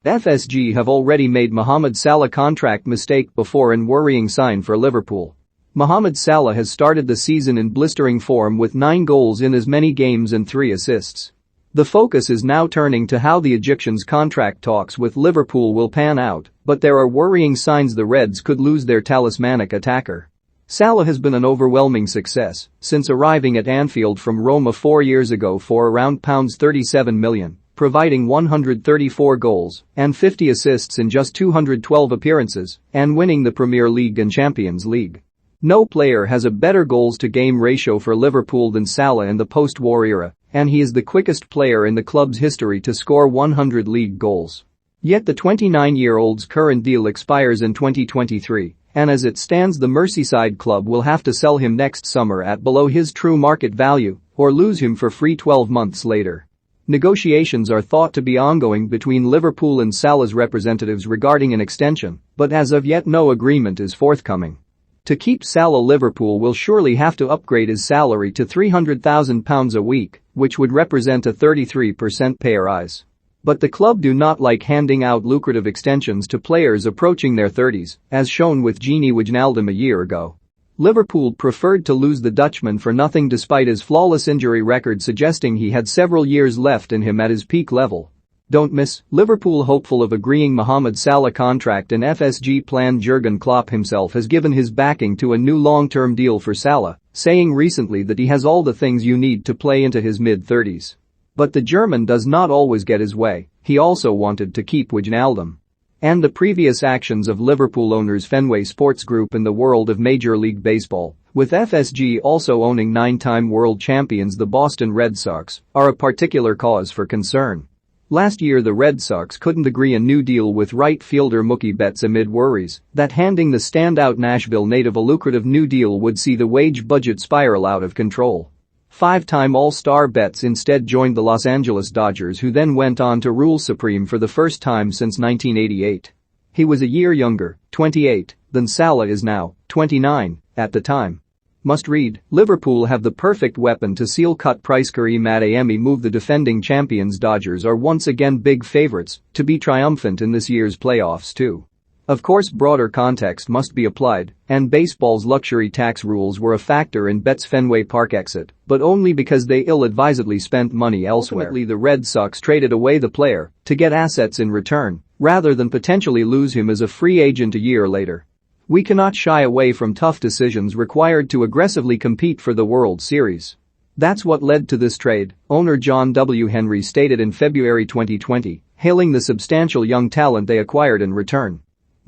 FSG have already made Mohamed Salah contract mistake before and worrying sign for Liverpool. Mohamed Salah has started the season in blistering form with 9 goals in as many games and 3 assists. The focus is now turning to how the Egyptian's contract talks with Liverpool will pan out, but there are worrying signs the Reds could lose their talismanic attacker. Salah has been an overwhelming success since arriving at Anfield from Roma 4 years ago for around £37 million, providing 134 goals and 50 assists in just 212 appearances and winning the Premier League and Champions League. No player has a better goals-to-game ratio for Liverpool than Salah in the post-war era, and he is the quickest player in the club's history to score 100 league goals. Yet the 29-year-old's current deal expires in 2023, and as it stands the Merseyside club will have to sell him next summer at below his true market value or lose him for free 12 months later. Negotiations are thought to be ongoing between Liverpool and Salah's representatives regarding an extension, but as of yet no agreement is forthcoming. To keep Salah, Liverpool will surely have to upgrade his salary to £300,000 a week, which would represent a 33% pay rise. But the club do not like handing out lucrative extensions to players approaching their 30s, as shown with Gini Wijnaldum a year ago. Liverpool preferred to lose the Dutchman for nothing despite his flawless injury record suggesting he had several years left in him at his peak level. Don't miss, Liverpool hopeful of agreeing Mohamed Salah contract and FSG plan. Jurgen Klopp himself has given his backing to a new long-term deal for Salah, saying recently that he has all the things you need to play into his mid-30s. But the German does not always get his way, he also wanted to keep Wijnaldum. And the previous actions of Liverpool owners Fenway Sports Group in the world of Major League Baseball, with FSG also owning 9-time world champions the Boston Red Sox, are a particular cause for concern. Last year the Red Sox couldn't agree a new deal with right fielder Mookie Betts amid worries that handing the standout Nashville native a lucrative new deal would see the wage budget spiral out of control. 5-time All-Star Betts instead joined the Los Angeles Dodgers, who then went on to rule supreme for the first time since 1988. He was a year younger, 28, than Salah is now, 29, at the time. Must read, Liverpool have the perfect weapon to seal cut price. Kareem Adeyemi move. The defending champions Dodgers are once again big favorites to be triumphant in this year's playoffs too. Of course broader context must be applied, and baseball's luxury tax rules were a factor in Betts' Fenway Park exit, but only because they ill-advisedly spent money elsewhere. Ultimately the Red Sox traded away the player to get assets in return, rather than potentially lose him as a free agent a year later. We cannot shy away from tough decisions required to aggressively compete for the World Series. That's what led to this trade, owner John W. Henry stated in February 2020, hailing the substantial young talent they acquired in return.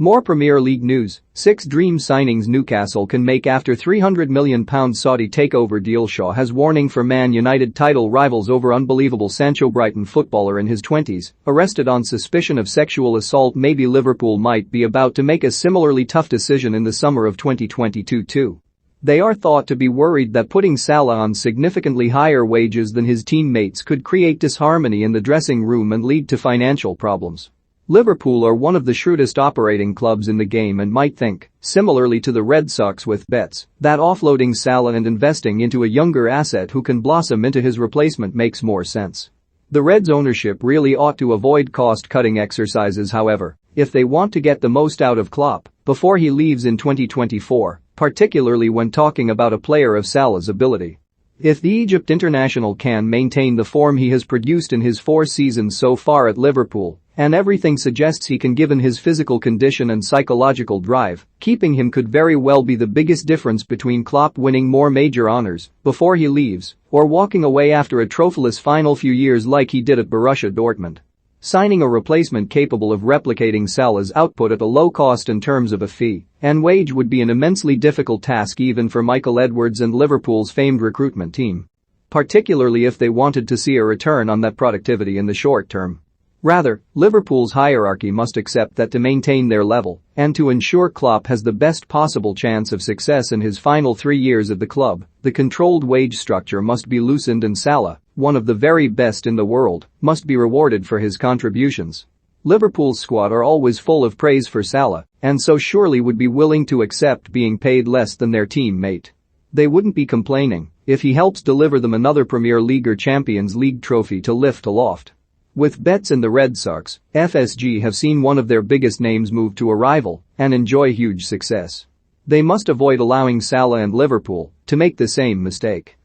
More Premier League news, 6 dream signings Newcastle can make after £300 million Saudi takeover deal. Shaw has warning for Man United title rivals over unbelievable Sancho. Brighton footballer in his 20s, arrested on suspicion of sexual assault. Maybe Liverpool might be about to make a similarly tough decision in the summer of 2022 too. They are thought to be worried that putting Salah on significantly higher wages than his teammates could create disharmony in the dressing room and lead to financial problems. Liverpool are one of the shrewdest operating clubs in the game and might think, similarly to the Red Sox with Betts, that offloading Salah and investing into a younger asset who can blossom into his replacement makes more sense. The Reds' ownership really ought to avoid cost-cutting exercises, however, if they want to get the most out of Klopp before he leaves in 2024, particularly when talking about a player of Salah's ability. If the Egypt international can maintain the form he has produced in his 4 seasons so far at Liverpool, and everything suggests he can given his physical condition and psychological drive, keeping him could very well be the biggest difference between Klopp winning more major honors before he leaves or walking away after a trophyless final few years like he did at Borussia Dortmund. Signing a replacement capable of replicating Salah's output at a low cost in terms of a fee and wage would be an immensely difficult task even for Michael Edwards and Liverpool's famed recruitment team. Particularly if they wanted to see a return on that productivity in the short term. Rather, Liverpool's hierarchy must accept that to maintain their level and to ensure Klopp has the best possible chance of success in his final 3 years at the club, the controlled wage structure must be loosened and Salah, one of the very best in the world, must be rewarded for his contributions. Liverpool's squad are always full of praise for Salah and so surely would be willing to accept being paid less than their teammate. They wouldn't be complaining if he helps deliver them another Premier League or Champions League trophy to lift aloft. With bets in the Red Sox, FSG have seen one of their biggest names move to a rival and enjoy huge success. They must avoid allowing Salah and Liverpool to make the same mistake.